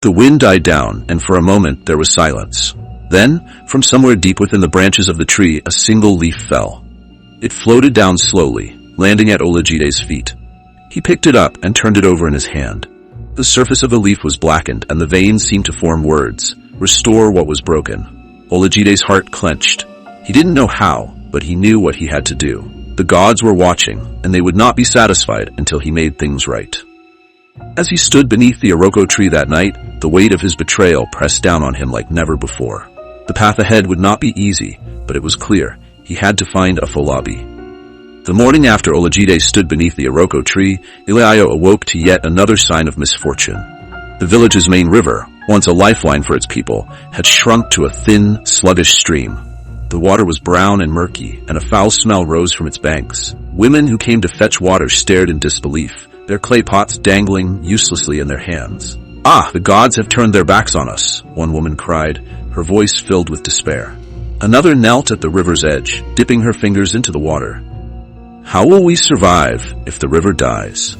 The wind died down, and for a moment there was silence. Then, from somewhere deep within the branches of the tree, a single leaf fell. It floated down slowly, landing at Olajide's feet. He picked it up and turned it over in his hand. The surface of the leaf was blackened, and the veins seemed to form words. Restore what was broken. Olajide's heart clenched. He didn't know how, but he knew what he had to do. The gods were watching, and they would not be satisfied until he made things right. As he stood beneath the Iroko tree that night, the weight of his betrayal pressed down on him like never before. The path ahead would not be easy, but it was clear. He had to find Afolabi. The morning after Olajide stood beneath the Iroko tree, Ilayo awoke to yet another sign of misfortune. The village's main river, once a lifeline for its people, had shrunk to a thin, sluggish stream. The water was brown and murky, and a foul smell rose from its banks. Women who came to fetch water stared in disbelief, their clay pots dangling uselessly in their hands. "Ah, the gods have turned their backs on us," one woman cried, her voice filled with despair. Another knelt at the river's edge, dipping her fingers into the water. "How will we survive if the river dies?"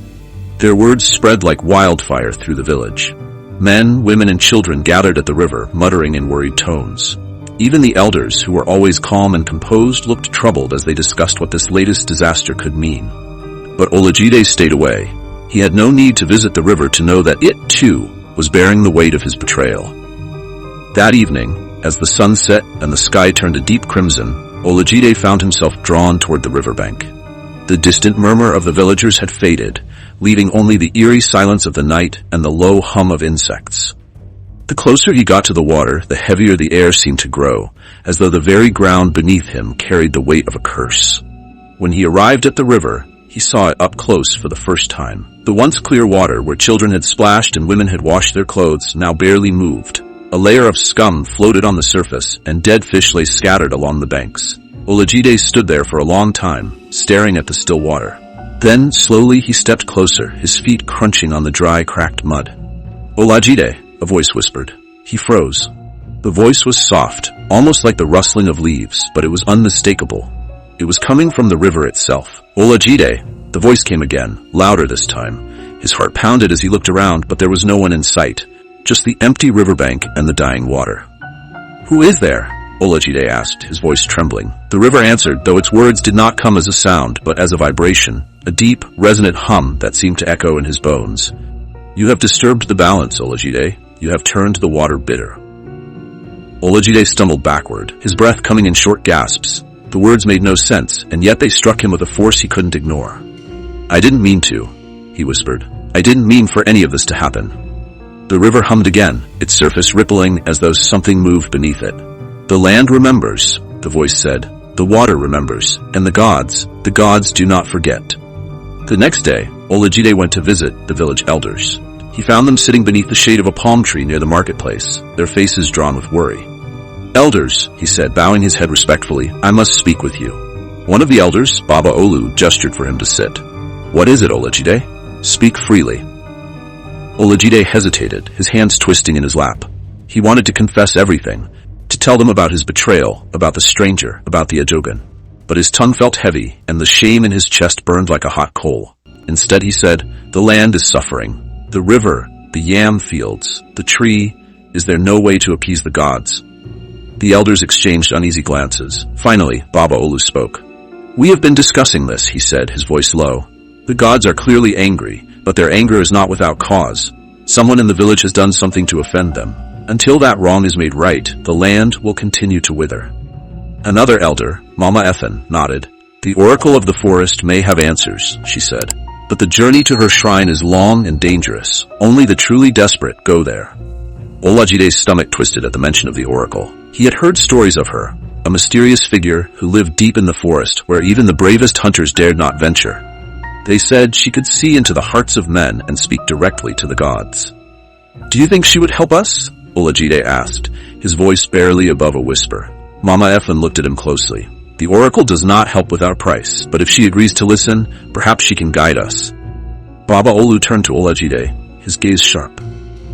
Their words spread like wildfire through the village. Men, women, and children gathered at the river, muttering in worried tones. Even the elders, who were always calm and composed, looked troubled as they discussed what this latest disaster could mean. But Olajide stayed away. He had no need to visit the river to know that it, too, was bearing the weight of his betrayal. That evening, as the sun set and the sky turned a deep crimson, Olajide found himself drawn toward the riverbank. The distant murmur of the villagers had faded, leaving only the eerie silence of the night and the low hum of insects. The closer he got to the water, the heavier the air seemed to grow, as though the very ground beneath him carried the weight of a curse. When he arrived at the river, he saw it up close for the first time. The once clear water, where children had splashed and women had washed their clothes, now barely moved. A layer of scum floated on the surface, and dead fish lay scattered along the banks. Olajide stood there for a long time, staring at the still water. Then, slowly, he stepped closer, his feet crunching on the dry, cracked mud. "Olajide," a voice whispered. He froze. The voice was soft, almost like the rustling of leaves, but it was unmistakable. It was coming from the river itself. "Olajide," the voice came again, louder this time. His heart pounded as he looked around, but there was no one in sight, just the empty riverbank and the dying water. "Who is there?" Olajide asked, his voice trembling. The river answered, though its words did not come as a sound, but as a vibration, a deep, resonant hum that seemed to echo in his bones. "You have disturbed the balance, Olajide. You have turned the water bitter." Olajide stumbled backward, his breath coming in short gasps. The words made no sense, and yet they struck him with a force he couldn't ignore. "I didn't mean to," he whispered. "I didn't mean for any of this to happen." The river hummed again, its surface rippling as though something moved beneath it. "The land remembers," the voice said. "The water remembers, and the gods do not forget." The next day, Olajide went to visit the village elders. He found them sitting beneath the shade of a palm tree near the marketplace, their faces drawn with worry. "Elders," he said, bowing his head respectfully, "I must speak with you." One of the elders, Baba Olu, gestured for him to sit. "What is it, Olajide? Speak freely." Olajide hesitated, his hands twisting in his lap. He wanted to confess everything, to tell them about his betrayal, about the stranger, about the Ajogan. But his tongue felt heavy, and the shame in his chest burned like a hot coal. Instead he said, "The land is suffering. The river, the yam fields, the tree. Is there no way to appease the gods?" The elders exchanged uneasy glances. Finally, Baba Olu spoke. "We have been discussing this," he said, his voice low. "The gods are clearly angry, but their anger is not without cause. Someone in the village has done something to offend them. Until that wrong is made right, the land will continue to wither." Another elder, Mama Ethan, nodded. "The oracle of the forest may have answers," she said. "But the journey to her shrine is long and dangerous. Only the truly desperate go there." Olajide's stomach twisted at the mention of the oracle. He had heard stories of her, a mysterious figure who lived deep in the forest where even the bravest hunters dared not venture. They said she could see into the hearts of men and speak directly to the gods. "Do you think she would help us?" Olajide asked, his voice barely above a whisper. Mama Ethan looked at him closely. "The oracle does not help without price, but if she agrees to listen, perhaps she can guide us." Baba Olu turned to Olajide, his gaze sharp.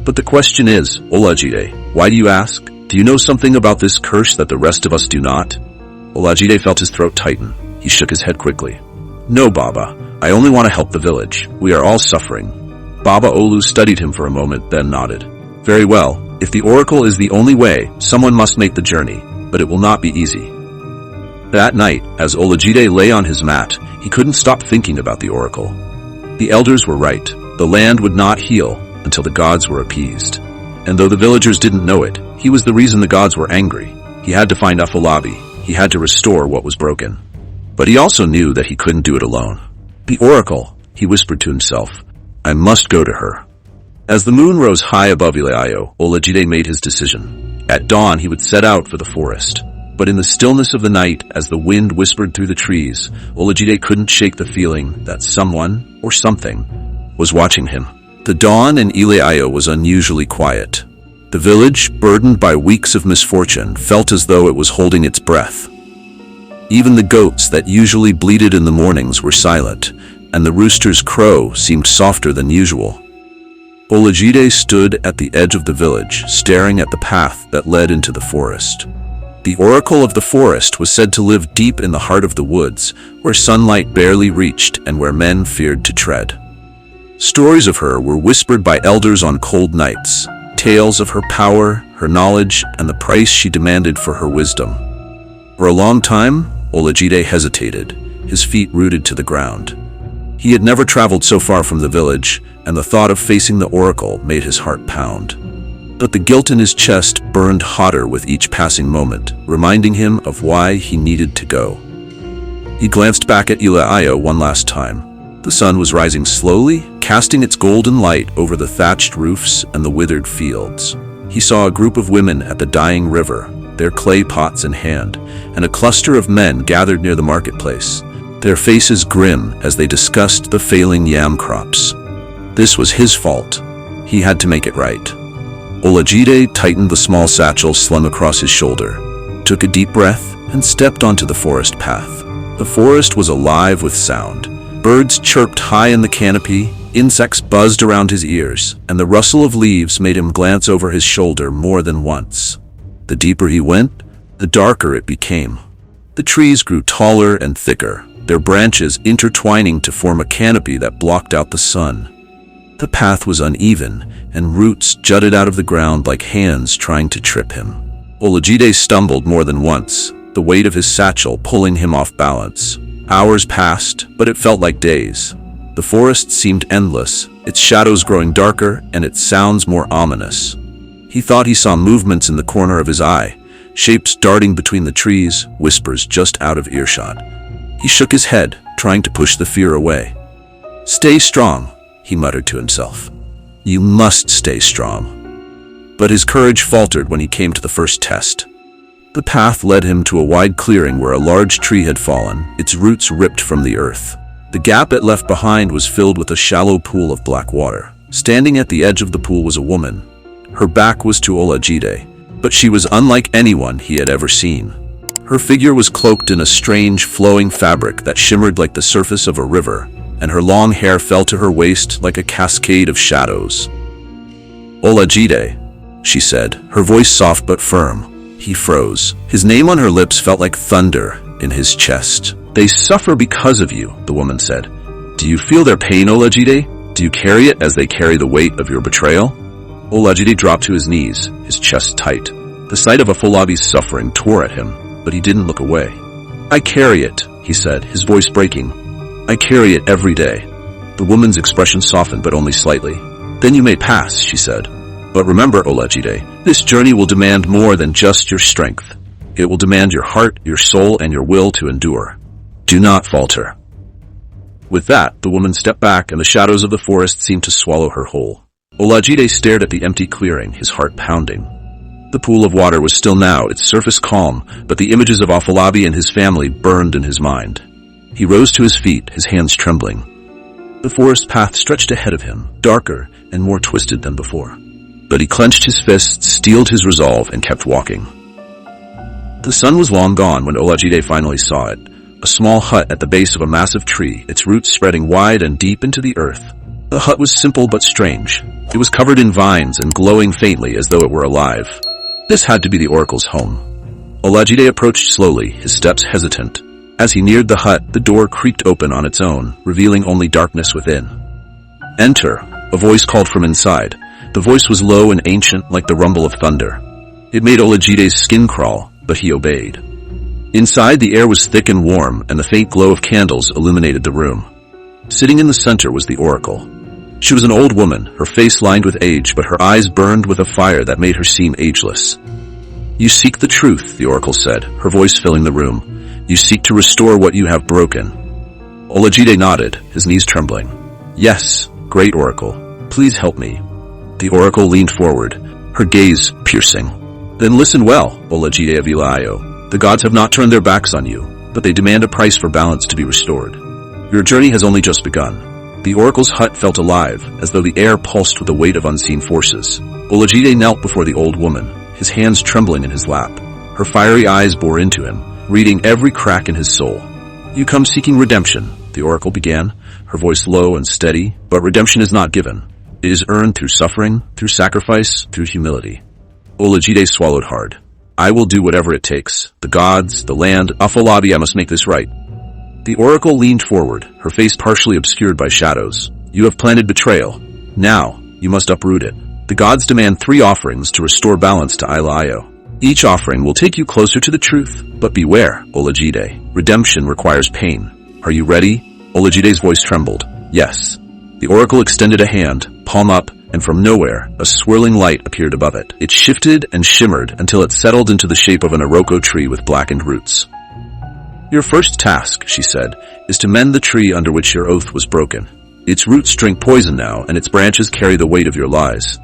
"But the question is, Olajide, why do you ask? Do you know something about this curse that the rest of us do not?" Olajide felt his throat tighten. He shook his head quickly. "No, Baba. I only want to help the village. We are all suffering." Baba Olu studied him for a moment, then nodded. Very well, if the oracle is the only way, someone must make the journey, but it will not be easy. That night, as Olajide lay on his mat, he couldn't stop thinking about the oracle. The elders were right. The land would not heal until the gods were appeased. And though the villagers didn't know it, he was the reason the gods were angry. He had to find Afolabi. He had to restore what was broken. But he also knew that he couldn't do it alone. The oracle, he whispered to himself, I must go to her. As the moon rose high above Ileayo, Olajide made his decision. At dawn, he would set out for the forest. But in the stillness of the night, as the wind whispered through the trees, Olajide couldn't shake the feeling that someone, or something, was watching him. The dawn in Ileayo was unusually quiet. The village, burdened by weeks of misfortune, felt as though it was holding its breath. Even the goats that usually bleated in the mornings were silent, and the rooster's crow seemed softer than usual. Olajide stood at the edge of the village, staring at the path that led into the forest. The oracle of the forest was said to live deep in the heart of the woods, where sunlight barely reached and where men feared to tread. Stories of her were whispered by elders on cold nights, tales of her power, her knowledge, and the price she demanded for her wisdom. For a long time, Olajide hesitated, his feet rooted to the ground. He had never traveled so far from the village, and the thought of facing the oracle made his heart pound. But the guilt in his chest burned hotter with each passing moment, reminding him of why he needed to go. He glanced back at Ileayo one last time. The sun was rising slowly, casting its golden light over the thatched roofs and the withered fields. He saw a group of women at the dying river, their clay pots in hand, and a cluster of men gathered near the marketplace, their faces grim as they discussed the failing yam crops. This was his fault. He had to make it right. Olajide tightened the small satchel slung across his shoulder, took a deep breath, and stepped onto the forest path. The forest was alive with sound. Birds chirped high in the canopy, insects buzzed around his ears, and the rustle of leaves made him glance over his shoulder more than once. The deeper he went, the darker it became. The trees grew taller and thicker, their branches intertwining to form a canopy that blocked out the sun. The path was uneven, and roots jutted out of the ground like hands trying to trip him. Olajide stumbled more than once, the weight of his satchel pulling him off balance. Hours passed, but it felt like days. The forest seemed endless, its shadows growing darker and its sounds more ominous. He thought he saw movements in the corner of his eye, shapes darting between the trees, whispers just out of earshot. He shook his head, trying to push the fear away. "Stay strong," he muttered to himself. "You must stay strong." But his courage faltered when he came to the first test. The path led him to a wide clearing where a large tree had fallen, its roots ripped from the earth. The gap it left behind was filled with a shallow pool of black water. Standing at the edge of the pool was a woman. Her back was to Olajide, but she was unlike anyone he had ever seen. Her figure was cloaked in a strange, flowing fabric that shimmered like the surface of a river, and her long hair fell to her waist like a cascade of shadows. "Olajide," she said, her voice soft but firm. He froze. His name on her lips felt like thunder in his chest. "They suffer because of you," the woman said. "Do you feel their pain, Olajide? Do you carry it as they carry the weight of your betrayal?" Olajide dropped to his knees, his chest tight. The sight of Afolabi's suffering tore at him, but he didn't look away. "I carry it," he said, his voice breaking. "I carry it every day." The woman's expression softened, but only slightly. "Then you may pass," she said. "But remember, Olajide, this journey will demand more than just your strength. It will demand your heart, your soul, and your will to endure. Do not falter." With that, the woman stepped back, and the shadows of the forest seemed to swallow her whole. Olajide stared at the empty clearing, his heart pounding. The pool of water was still now, its surface calm, but the images of Afolabi and his family burned in his mind. He rose to his feet, his hands trembling. The forest path stretched ahead of him, darker and more twisted than before. But he clenched his fists, steeled his resolve, and kept walking. The sun was long gone when Olajide finally saw it, a small hut at the base of a massive tree, its roots spreading wide and deep into the earth. The hut was simple but strange. It was covered in vines and glowing faintly as though it were alive. This had to be the oracle's home. Olajide approached slowly, his steps hesitant. As he neared the hut, the door creaked open on its own, revealing only darkness within. "Enter," a voice called from inside. The voice was low and ancient, like the rumble of thunder. It made Olajide's skin crawl, but he obeyed. Inside, the air was thick and warm, and the faint glow of candles illuminated the room. Sitting in the center was the oracle. She was an old woman, her face lined with age, but her eyes burned with a fire that made her seem ageless. "You seek the truth," the oracle said, her voice filling the room. "You seek to restore what you have broken." Olajide nodded, his knees trembling. "Yes, great oracle. Please help me." The oracle leaned forward, her gaze piercing. "Then listen well, Olajide of Ilayo. The gods have not turned their backs on you, but they demand a price for balance to be restored. Your journey has only just begun." The oracle's hut felt alive, as though the air pulsed with the weight of unseen forces. Olajide knelt before the old woman, his hands trembling in his lap. Her fiery eyes bore into him, reading every crack in his soul. "You come seeking redemption," the oracle began, her voice low and steady, "but redemption is not given. It is earned through suffering, through sacrifice, through humility." Olajide swallowed hard. "I will do whatever it takes. The gods, the land, Afolabi, I must make this right." The oracle leaned forward, her face partially obscured by shadows. "You have planted betrayal. Now, you must uproot it. The gods demand 3 offerings to restore balance to Ilayo. Each offering will take you closer to the truth. But beware, Olajide. Redemption requires pain. Are you ready?" Olajide's voice trembled. "Yes." The oracle extended a hand, palm up, and from nowhere, a swirling light appeared above it. It shifted and shimmered until it settled into the shape of an iroko tree with blackened roots. "Your first task," she said, "is to mend the tree under which your oath was broken. Its roots drink poison now, and its branches carry the weight of your lies.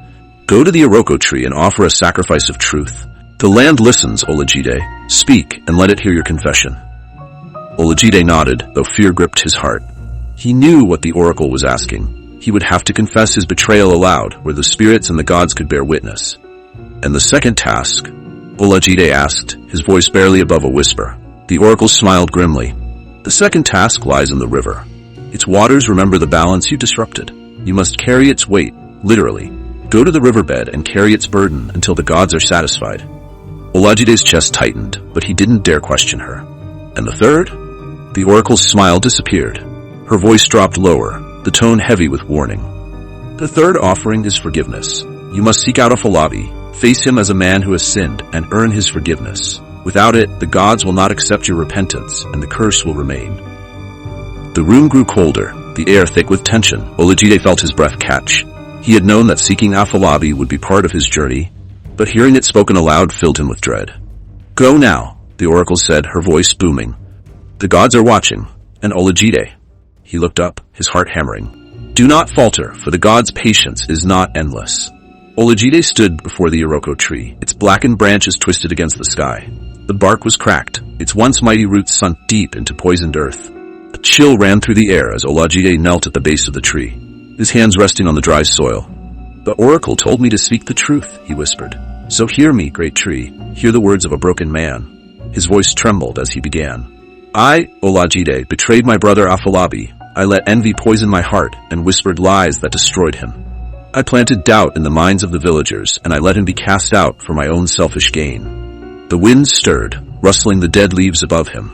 Go to the iroko tree and offer a sacrifice of truth. The land listens, Olajide. Speak, and let it hear your confession." Olajide nodded, though fear gripped his heart. He knew what the oracle was asking. He would have to confess his betrayal aloud, where the spirits and the gods could bear witness. "And the second task?" Olajide asked, his voice barely above a whisper. The oracle smiled grimly. "The second task lies in the river. Its waters remember the balance you disrupted. You must carry its weight, literally. Go to the riverbed and carry its burden until the gods are satisfied." Olajide's chest tightened, but he didn't dare question her. "And the third?" The oracle's smile disappeared. Her voice dropped lower, the tone heavy with warning. "The third offering is forgiveness. You must seek out Afolabi, face him as a man who has sinned, and earn his forgiveness. Without it, the gods will not accept your repentance, and the curse will remain." The room grew colder, the air thick with tension. Olajide felt his breath catch. He had known that seeking Afolabi would be part of his journey, but hearing it spoken aloud filled him with dread. "Go now," the oracle said, her voice booming. "The gods are watching, and Olajide." He looked up, his heart hammering. "Do not falter, for the gods' patience is not endless." Olajide stood before the iroko tree, its blackened branches twisted against the sky. The bark was cracked, its once mighty roots sunk deep into poisoned earth. A chill ran through the air as Olajide knelt at the base of the tree, his hands resting on the dry soil. "The oracle told me to speak the truth," he whispered. "So hear me, great tree, hear the words of a broken man." His voice trembled as he began. "I, Olajide, betrayed my brother Afolabi. I let envy poison my heart and whispered lies that destroyed him. I planted doubt in the minds of the villagers, and I let him be cast out for my own selfish gain." The wind stirred, rustling the dead leaves above him.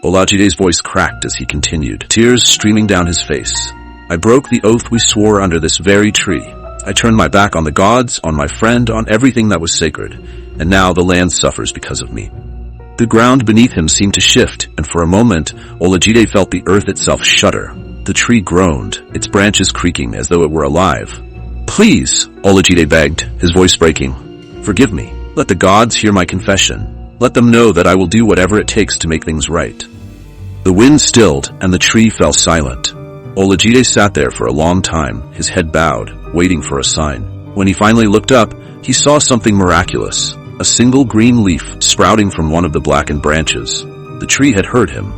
Olajide's voice cracked as he continued, tears streaming down his face. "I broke the oath we swore under this very tree. I turned my back on the gods, on my friend, on everything that was sacred, and now the land suffers because of me." The ground beneath him seemed to shift, and for a moment, Olajide felt the earth itself shudder. The tree groaned, its branches creaking as though it were alive. "Please," Olajide begged, his voice breaking. "Forgive me. Let the gods hear my confession. Let them know that I will do whatever it takes to make things right." The wind stilled, and the tree fell silent. Olajide sat there for a long time, his head bowed, waiting for a sign. When he finally looked up, he saw something miraculous. A single green leaf sprouting from one of the blackened branches. The tree had heard him.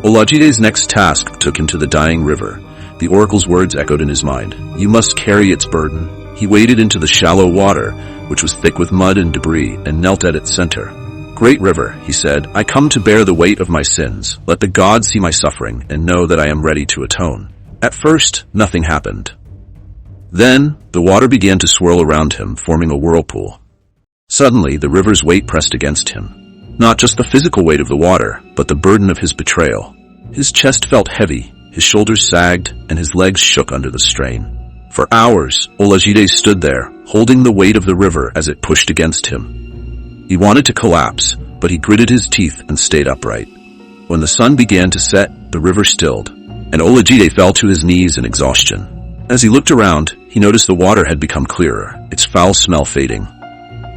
Olajide's next task took him to the dying river. The oracle's words echoed in his mind. "You must carry its burden." He waded into the shallow water, which was thick with mud and debris, and knelt at its center. "Great river," he said, "I come to bear the weight of my sins. Let the gods see my suffering and know that I am ready to atone." At first, nothing happened. Then, the water began to swirl around him, forming a whirlpool. Suddenly, the river's weight pressed against him. Not just the physical weight of the water, but the burden of his betrayal. His chest felt heavy, his shoulders sagged, and his legs shook under the strain. For hours, Olajide stood there, holding the weight of the river as it pushed against him. He wanted to collapse, but he gritted his teeth and stayed upright. When the sun began to set, the river stilled, and Olajide fell to his knees in exhaustion. As he looked around, he noticed the water had become clearer, its foul smell fading.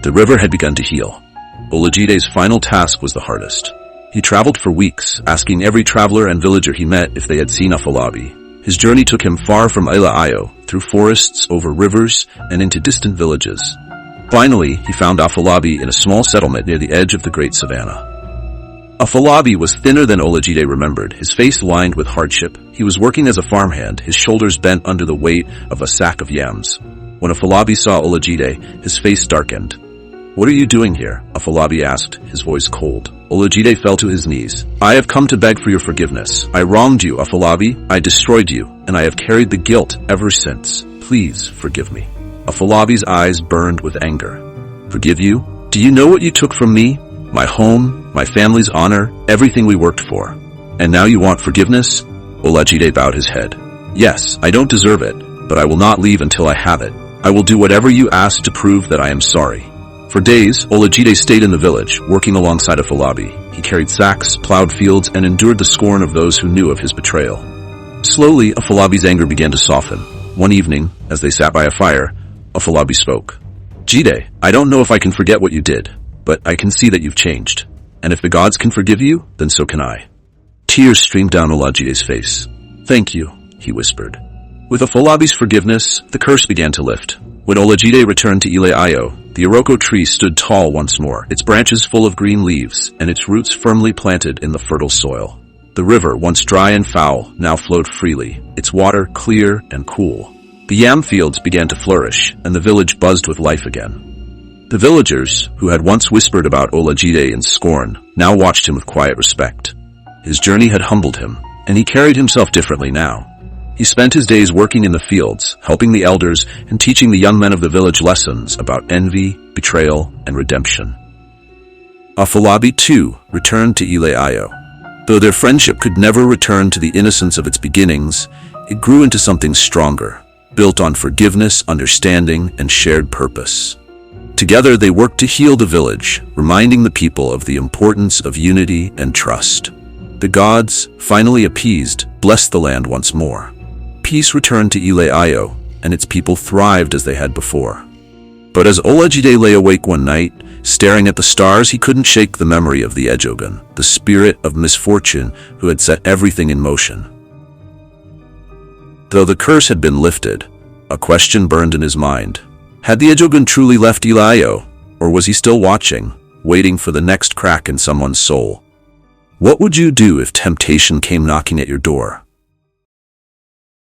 The river had begun to heal. Olajide's final task was the hardest. He traveled for weeks, asking every traveler and villager he met if they had seen Afolabi. His journey took him far from Ile-Ayo, through forests, over rivers, and into distant villages. Finally, he found Afolabi in a small settlement near the edge of the great savannah. Afolabi was thinner than Olajide remembered, his face lined with hardship. He was working as a farmhand, his shoulders bent under the weight of a sack of yams. When Afolabi saw Olajide, his face darkened. "What are you doing here?" Afolabi asked, his voice cold. Olajide fell to his knees. "I have come to beg for your forgiveness. I wronged you, Afolabi. I destroyed you, and I have carried the guilt ever since. Please forgive me." Afolabi's eyes burned with anger. "Forgive you? Do you know what you took from me? My home, my family's honor, everything we worked for. And now you want forgiveness?" Olajide bowed his head. "Yes, I don't deserve it, but I will not leave until I have it. I will do whatever you ask to prove that I am sorry." For days, Olajide stayed in the village, working alongside Afolabi. He carried sacks, plowed fields, and endured the scorn of those who knew of his betrayal. Slowly, Afolabi's anger began to soften. One evening, as they sat by a fire, Afolabi spoke. "Jide, I don't know if I can forget what you did, but I can see that you've changed. And if the gods can forgive you, then so can I." Tears streamed down Olajide's face. "Thank you," he whispered. With Afolabi's forgiveness, the curse began to lift. When Olajide returned to Ile-Ayo, the Iroko tree stood tall once more, its branches full of green leaves, and its roots firmly planted in the fertile soil. The river, once dry and foul, now flowed freely, its water clear and cool. The yam fields began to flourish, and the village buzzed with life again. The villagers, who had once whispered about Olajide in scorn, now watched him with quiet respect. His journey had humbled him, and he carried himself differently now. He spent his days working in the fields, helping the elders, and teaching the young men of the village lessons about envy, betrayal, and redemption. Afolabi, too, returned to Ile-Ayo. Though their friendship could never return to the innocence of its beginnings, it grew into something stronger, built on forgiveness, understanding, and shared purpose. Together, they worked to heal the village, reminding the people of the importance of unity and trust. The gods, finally appeased, blessed the land once more. Peace returned to Ile-Ayo, and its people thrived as they had before. But as Olajide lay awake one night, staring at the stars, he couldn't shake the memory of the Ejogun, the spirit of misfortune who had set everything in motion. Though the curse had been lifted, a question burned in his mind. Had the Ejogun truly left Ile-Ayo, or was he still watching, waiting for the next crack in someone's soul? What would you do if temptation came knocking at your door?